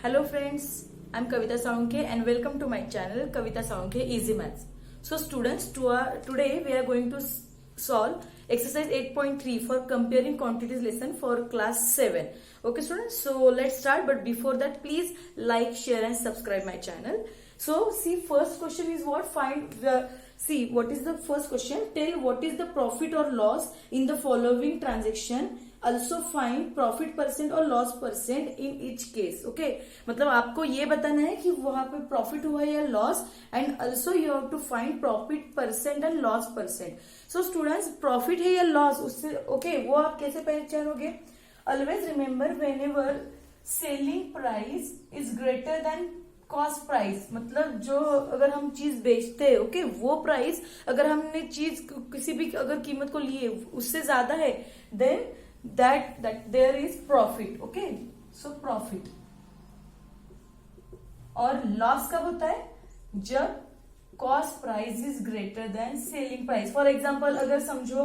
Hello friends, I'm Kavita Saunke and welcome to my channel Kavita Saunke Easy Maths. So students, today we are going to solve exercise 8.3 for comparing quantities lesson for class 7. Okay students, so let's start, but before that please like, share and subscribe my channel. So see, first question is what? See what is the first question? Tell what is the profit or loss in the following transaction. Also find profit percent और loss percent in each case. Okay, मतलब आपको ये बताना है कि वहां पे profit हुआ है या loss, and also you have to find profit percent and loss percent. So students, profit है या लॉस, उससे ओके वो आप कैसे पहचानोगे? Always remember whenever selling price is greater than cost price, मतलब जो अगर हम चीज बेचते हैं, ओके, वो प्राइस अगर हमने चीज किसी भी अगर कीमत को लिए उससे ज्यादा है, then that there is profit. okay, so profit. और लॉस कब होता है? जब cost price is greater than selling price. For example, अगर समझो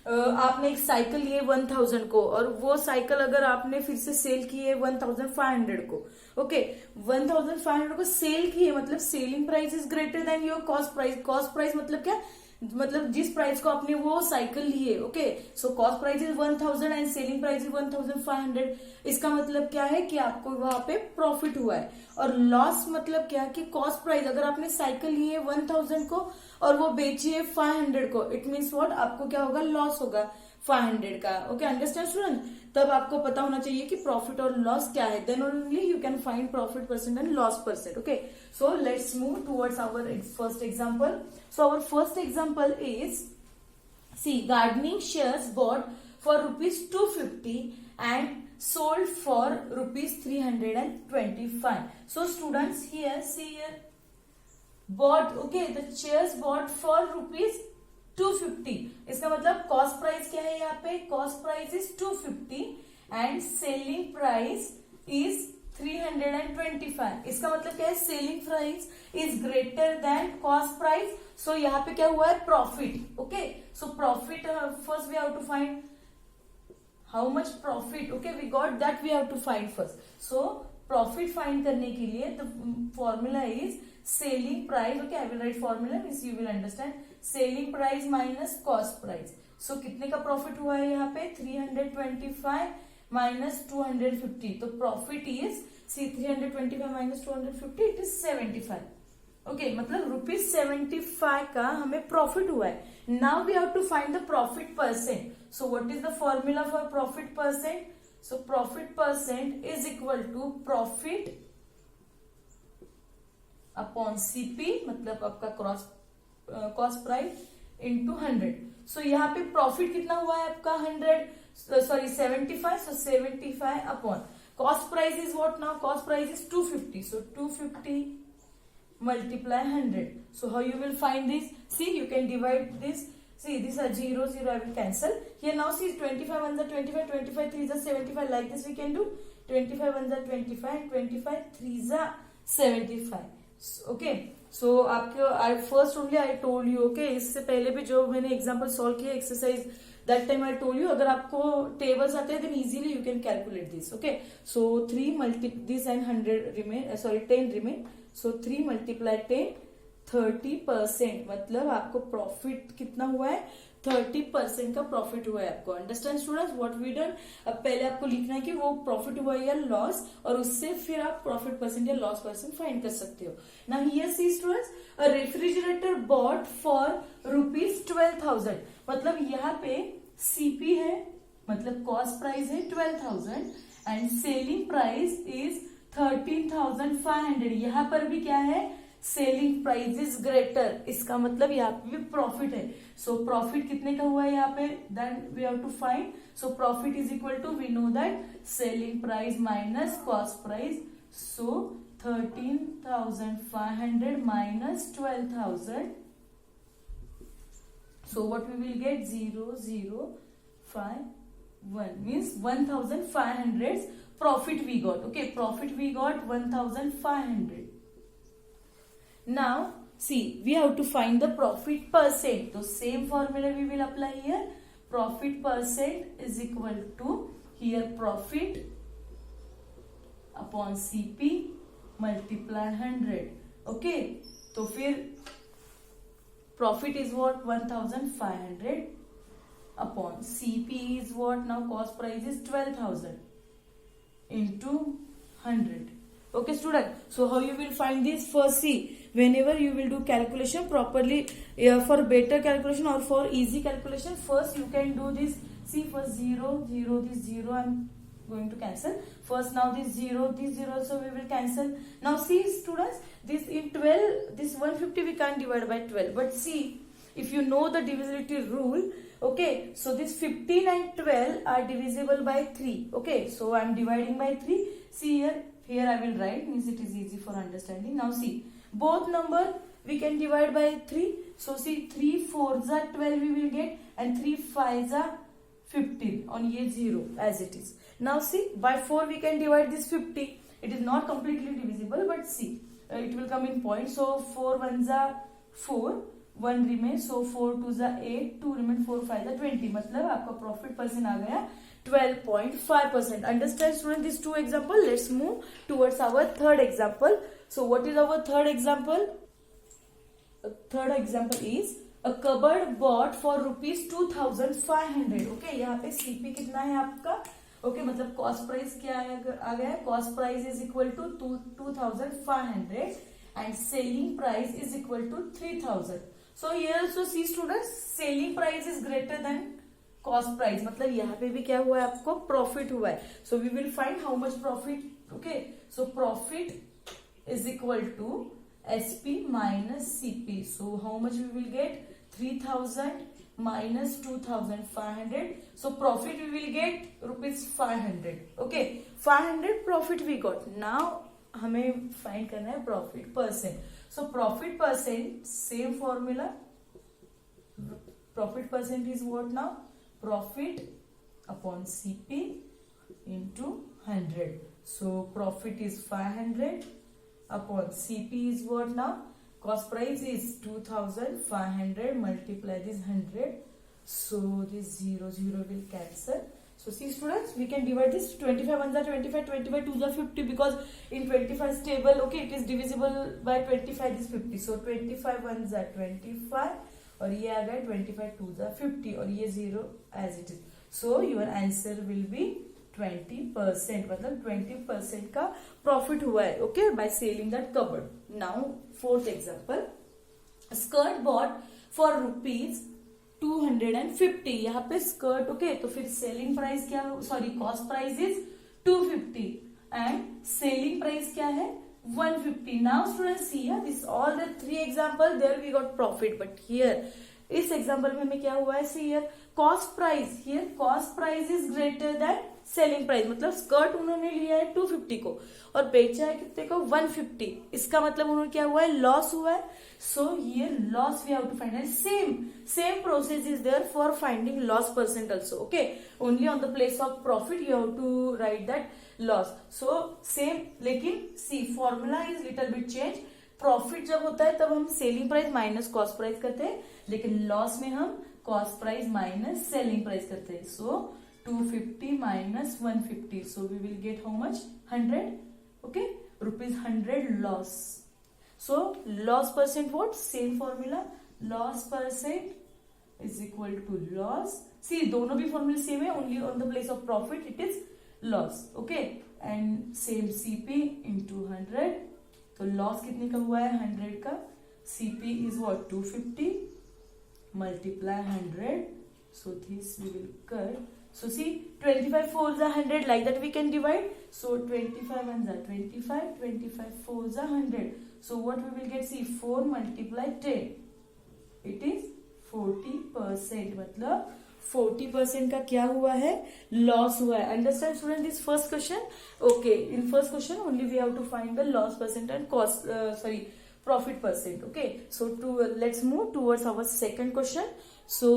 आपने एक साइकिल लिए 1000 को, और वो साइकिल अगर आपने फिर से सेल की है 1500 को. ओके, 1500 को सेल की है, मतलब selling price is greater then your cost price. Cost price मतलब क्या? मतलब जिस प्राइस को आपने वो साइकिल ली है. Okay, so cost price is 1000 and selling price is 1500. इसका मतलब क्या है कि आपको वहां पे प्रॉफिट हुआ है. और लॉस मतलब क्या कि कॉस्ट प्राइस, अगर आपने साइकिल ली है 1000 को और वो बेची है 500 को, इट मीन्स व्हाट? आपको क्या होगा? लॉस होगा 500 का. Okay, understand student? तब आपको पता होना चाहिए कि प्रॉफिट और लॉस क्या है. Then only you can find profit percent and loss percent. Okay, so let's move towards our first example. So our first example is, see, gardening shears bought for rupees 250 and sold for rupees 325. So students, here see here, bought, okay, the chairs bought for rupees 250. इसका मतलब cost price क्या है? यहाँ पे cost price is 250 and selling price is 325. इसका मतलब क्या है? Selling price is greater than cost price. So यहाँ पे क्या हुआ है? Profit. Okay, so profit first we have to find how much profit. Okay, we got that, we have to find first. So profit find करने के लिए the formula is selling price. Okay, I will write formula, means you will understand. Selling price minus cost price. So कितने का profit हुआ है यहाँ पे? 325 minus 250. तो profit is, see, 325 minus 250, it is 75. Okay, मतलब ₹75 का हमें प्रॉफिट हुआ है. Now we have to find the profit percent. So what is the formula for profit percent? So profit percent is equal to profit upon CP, मतलब आपका cost price into 100. सो यहाँ पे profit कितना हुआ है आपका? 75. सो 75 upon cost price is what now? Cost price is 250. So 250 multiply 100. So how you will find this? See, you can divide this. See, these are 0, 0, I will cancel. Here now see, 25 1s are 25, 25 3s are 75. Like this we can do. 25 1s are 25, 25 3s are 75. Okay. So आपके first only I told you, okay, इससे पहले भी जो मैंने example solve किया exercise, that time I told you, अगर आपको tables आते हैं then easily you can calculate this. Okay, so 3 multiply this and 100 remain, 10 remain. So 3 multiply 10, 30%. मतलब आपको प्रॉफिट कितना हुआ है? 30% का प्रॉफिट हुआ है आपको. Understand students what we done? अब पहले आपको लिखना है कि वो प्रॉफिट हुआ है या लॉस, और उससे फिर आप प्रॉफिट परसेंट या लॉस परसेंट फाइंड कर सकते हो. Now here see students, a refrigerator bought for ₹12,000. मतलब यहाँ पे सीपी है, मतलब कॉस्ट प्राइस है 12,000 एंड सेलिंग प्राइस इज 13,500. यहाँ पर भी क्या है? Selling price is greater. इसका मतलब यहाँ पे भी प्रॉफिट है. सो प्रॉफिट कितने का हुआ है यहाँ पे? Then we have to find. So profit is equal to, we know that, selling price minus cost price. So 13,500 minus 12,000. So what we will get? 0, 0, 5, 1 means 1,500 profit we got. Okay, profit we got 1,500. Now see, we have to find the profit percent. So same formula we will apply here. Profit percent is equal to, here, profit upon CP multiply 100 okay. तो फिर profit is what 1500 upon CP is what now cost price is 12,000 into 100 okay student। so how you will find this? First see, whenever you will do calculation properly, for better calculation or for easy calculation, first you can do this. See, first 0 0 this 0 I'm going to cancel first. Now this 0 also we will cancel. Now see students, this in 12 this 150 we can't divide by 12, but see if you know the divisibility rule, okay, so this 15 and 12 are divisible by 3 okay, so I'm dividing by 3. See here I will write, means it is easy for understanding. Now see, both number we can divide by 3, so see 3 4s are 12 we will get, and 3 5s are 15 on ye 0 as it is. Now see, by 4 we can divide this 50, it is not completely divisible, but see it will come in point. So 4 1s are 4, 1 remains, so 4 2s are 8, 2 remain, 4 5s are 20, मतलब आपका profit percent आ गया 12.5%. Understand student these two example? Let's move towards our third example. So what is our third example? Third example is a cupboard bought for rupees 2,500 okay, यहाँ पे CP कितना है आपका okay, मतलब cost price क्या आ गया? Cost price is equal to 2,500 and selling price is equal to 3,000. So here also see students, selling price is greater than cost price, मतलब यहाँ पे भी क्या हुआ है? आपको प्रॉफिट हुआ है. So we will find how much profit. Okay, so profit is equal to SP minus CP. So how much we will get? 3,000 minus 2,500. So profit we will get rupees 500. Okay, 500 profit we got. Now हमें find करना है profit percent. So profit percent same formula. Profit percent is what now? Profit upon CP into 100. So profit is 500 upon CP is what now? Cost price is 2,500 multiply this 100. So this 0 0 will cancel. So see students, we can divide this. 25 1s are 25, 25 2s are 50, because in 25 table okay, it is divisible by 25 is 50. So 25 1s are 25 और ये आ गया 25 2s are 50 और ये 0 as it is. So your answer will be 20%, मतलब 20% का profit हुआ है okay, by selling that cupboard. Now fourth example, skirt bought for rupees 250. यहाँ पे स्कर्ट ओके, तो फिर सेलिंग प्राइस क्या? Sorry, cost price is 250 and selling price क्या है? 150. Now students see this all the 3 example there we got profit, but here इस example में हमें क्या हुआ है? See here cost price, here cost price is greater than selling price, मतलब skirt उन्होंने लिया है 250 को और बेचा है कितने को? 150. इसका मतलब उन्होंने क्या हुआ है? लॉस हुआ है. So here loss we have to find. Same process is there for finding loss percent also okay. Only on the place of profit you have to write that loss. So same, लेकिन see formula is little bit change. Profit जब होता है तब हम selling price minus cost price करते हैं, लेकिन loss में हम cost price minus selling price करते हैं. सो 250 minus 150. So we will get how much? 100. Okay, rupees 100 loss. So loss percent what? Same formula. Loss percent is equal to loss. See, दोनों भी formula same है. Only on the place of profit it is loss. Okay, and same CP into 100. तो loss कितने का हुआ है? 100 का. CP is what? 250 multiply 100. So this we will cut. So see, 25 4s are 100, like that we can divide. So 25 1s are 25, 25 4s are 100. So what we will get? See, 4 multiply 10. It is 40%. मतलब 40% का क्या हुआ है? Loss हुआ है. Understand student this first question? Okay, in first question only we have to find the loss percent and cost sorry profit percent. Okay, so let's move towards our second question. So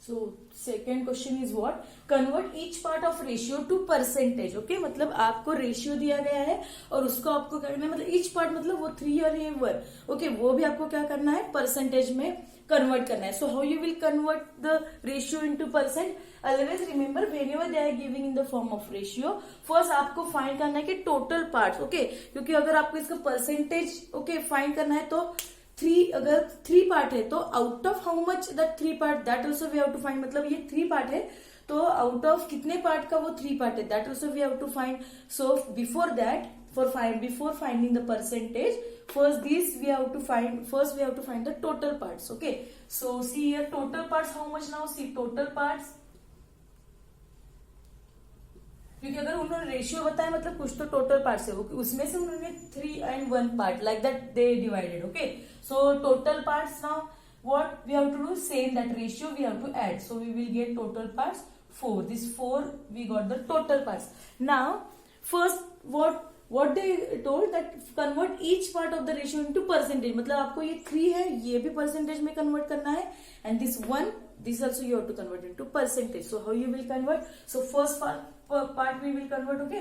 So second question is what? Convert each part of ratio to percentage. Okay, मतलब आपको ratio दिया गया है और उसको आपको क्या करना है, मतलब each part मतलब वो 3 और ये 1, ओके, वो भी आपको क्या करना है, परसेंटेज में कन्वर्ट करना है. So how you will convert the ratio into percent? Always remember whenever they are giving in the form of ratio, first आपको फाइंड करना है कि टोटल पार्ट्स. ओके, क्योंकि अगर आपको इसका परसेंटेज ओके फाइंड करना है तो अगर 3 पार्ट है तो out of how much that 3 part, that also we have to find. मतलब ये 3 पार्ट है तो आउट ऑफ कितने पार्ट का वो 3 पार्ट है, that also we have to find. So before that, before finding the percentage, first we have to find the total parts. Okay, so see here total parts how much now. See total parts, क्योंकि अगर उन्होंने ratio बताया मतलब कुछ तो total parts है, उसमें से उन्होंने 3 and 1 part like that they divided. Okay, so total parts now what we have to do, same that ratio we have to add, so we will get total parts 4. This 4 we got the total parts. Now first what they told that convert each part of the ratio into percentage. मतलब आपको ये 3 है ये भी percentage में convert करना है, and this 1, this also you have to convert into percentage. So how you will convert? So first part we will convert. Okay,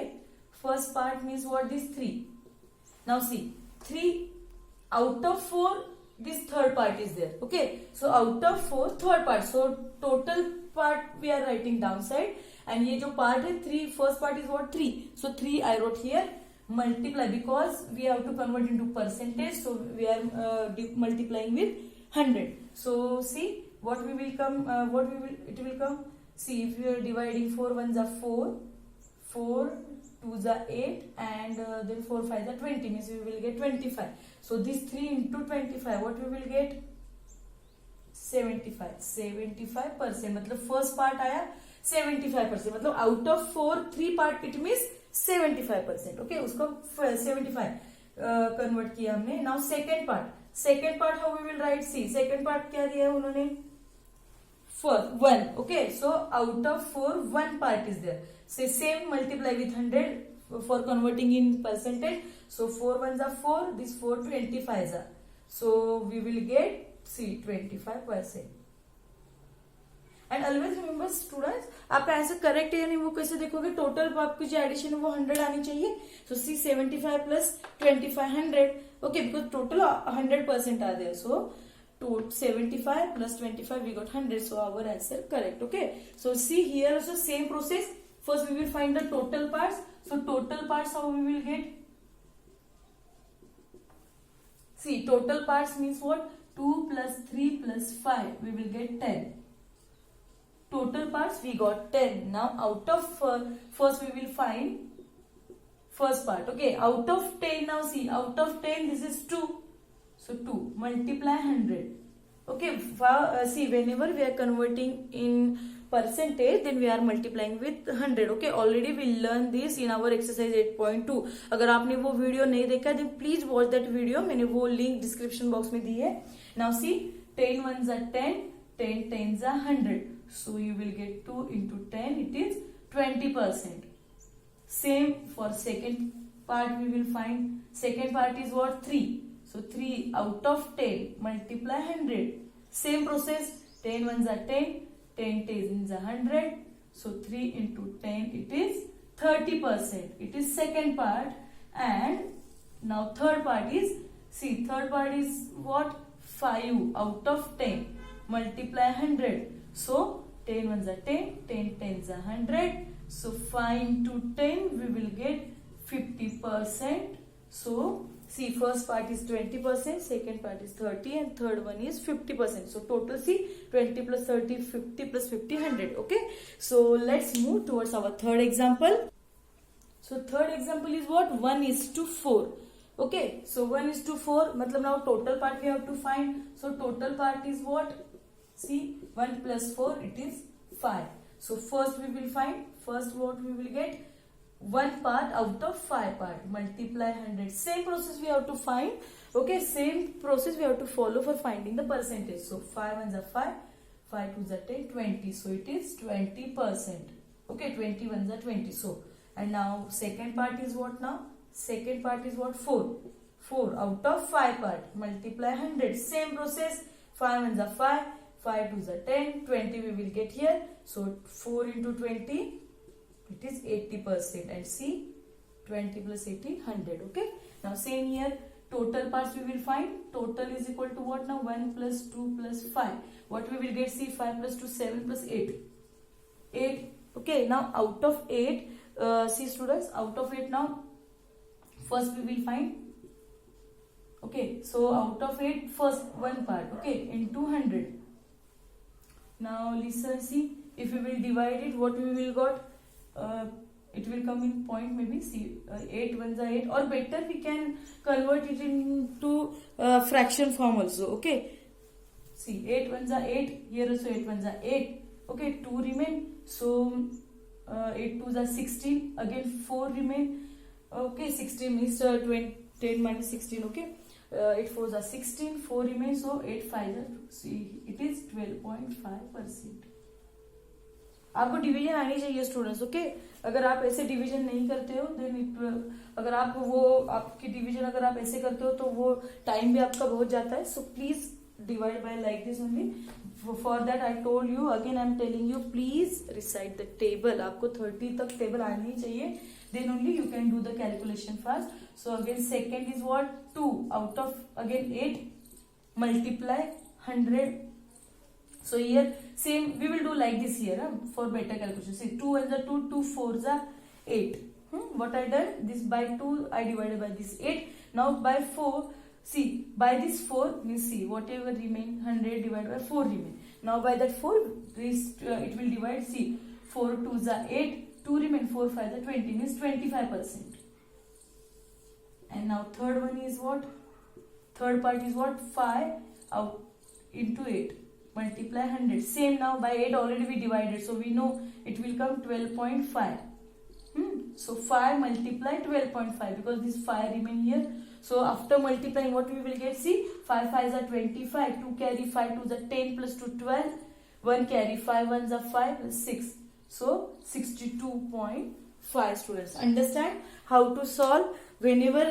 first part means what? This 3. Now see 3 out of 4, this third part is there. Okay, so out of 4 third part, so total part we are writing downside, and ये जो part है 3, first part is what? 3. So 3 I wrote here, multiply because we have to convert into percentage, so we are multiplying with 100. So see what we will come, it will come. See if we are dividing 4 1s are 4, 4 2s are 8, and then 4 5s are 20, means we will get 25. So this 3 into 25, what we will get? 75%. मतलब first part आया 75%, मतलब out of 4 3 part it means 75%. Okay, उसको 75 convert किया हमने. Now second part how we will write? See second part क्या दिया है उन्होंने? 1. Okay, so out of 4 1 part is there. So same multiply with 100 for converting in percentage. So 4 1s are 4, this 4 25s are. So we will get see 25%. And always remember students, आपका answer correct है या नहीं वो कैसे देखोगे? Total आपकी जो addition है वो 100 आनी चाहिए. So see 75 plus 25 100. Okay, because total 100% are there. So 75 plus 25 we got 100, so our answer correct. Okay, so see here also same process. First we will find the total parts. So total parts how we will get? See total parts means what? 2 plus 3 plus 5 we will get 10. Total parts we got 10. Now out of first we will find first part. Okay, out of 10, now see out of 10 this is 2. So 2 multiply 100. Okay, see whenever we are converting in percentage then we are multiplying with 100. Okay, already we learned this in our exercise 8.2. अगर आपने वो video नहीं देखा then please watch that video. मैंने वो link description box में दी है. Now see 10 1s are 10, 10 10s are 100. So you will get 2 into 10, it is 20%. Same for second part we will find. Second part is what? 3. So 3 out of 10 multiply 100. Same process. 10 1s are 10, 10 10s are 100. So 3 into 10 it is 30%. It is second part. And now third part is, see third part is what? 5 out of 10 multiply 100. So 10 1s are 10, 10 10s are 100. So 5 into 10 we will get 50%. So see first part is 20%, second part is 30, and third one is 50%. So total see 20 plus 30 50 plus 50 100. Okay, so let's move towards our third example. So third example is what? 1:4. Okay, so 1:4 मतलब now total part we have to find. So total part is what? See 1 plus 4 it is 5. So first we will find, first what we will get? 1 part out of 5 part, multiply 100. Same process we have to find. Okay, same process we have to follow for finding the percentage. So 5 1s are 5, 5 2s are 10, 20. So it is 20%. Okay, 20 1s are 20. So and now second part is what now? Second part is what? 4. 4 out of 5 part, multiply 100. Same process. 5 1s are 5, 5 2s are 10, 20 we will get here. So 4 into 20, it is 80%. And see, 20 plus 80, 100. Okay. Now same here, total parts we will find. Total is equal to what now? 1 plus 2 plus 5. What we will get? See, 5 plus 2, 7 plus 8. 8. Okay. Now out of 8, see students, out of 8 now, first we will find. Okay. So out of 8, first one part. Okay. Into 100. Now listen, see, if we will divide it, what we will got? It will come in point maybe. See, 8 ones are 8, or better we can convert it into fraction form also. Okay. See, 8 ones are 8. Here also 8 ones are 8. Okay, 2 remain. So 8 twos are 16. Again 4 remain. Okay, 16 means 10 minus 16. Okay. 8 fours are 16. 4 remain. So 8 5 are, see, it is 12.5%. आपको division आनी चाहिए students. Okay, अगर आप ऐसे division नहीं करते हो then अगर आप वो आपकी डिवीजन अगर आप ऐसे करते हो तो वो टाइम भी आपका बहुत जाता है. So please divide by like this only. For that I told you, again I am telling you, please recite the table. आपको 30 तक टेबल आनी चाहिए, then only you can do the calculation fast. So again second is what? 2 out of again 8 multiply 100. So here same we will do like this here for better calculation. See, 2 ones are 2, 2 fours are 8. What I done? This by 2 I divided by this 8. Now by 4, see, by this 4 means, see, whatever remain 100 divided by 4 remain. Now by that 4 this it will divide. See, 4 2s are 8, 2 remain, 4 5s are 20 means 25%. And now third one is what? Third part is what? 5 out into 8. Multiply 100. Same now by 8 already we divided. So we know it will come 12.5. So 5 multiply 12.5 because this 5 remain here. So after multiplying what we will get? See, 5 5s are 25. 2 carry 5 2s are 10 plus 2 12. 1 carry 5 1s are 5 plus 6. So 62.5 students. Understand how to solve? Whenever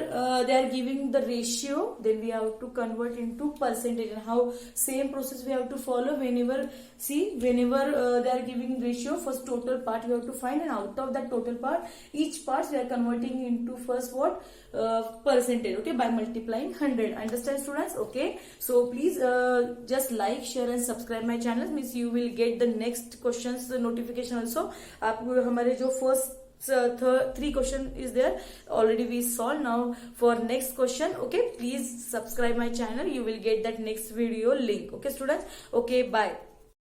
they are giving the ratio, then we have to convert into percentage, and how same process we have to follow whenever, see, whenever they are giving ratio, first total part you have to find, and out of that total part, each part we are converting into first what? Percentage. Okay, by multiplying 100. Understand students? Okay, so please just like, share and subscribe my channel, means you will get the next questions notification also. आप हमारे जो first 3 question is there already we solve. Now for next question, okay, please subscribe my channel, you will get that next video link. Okay students, okay, bye.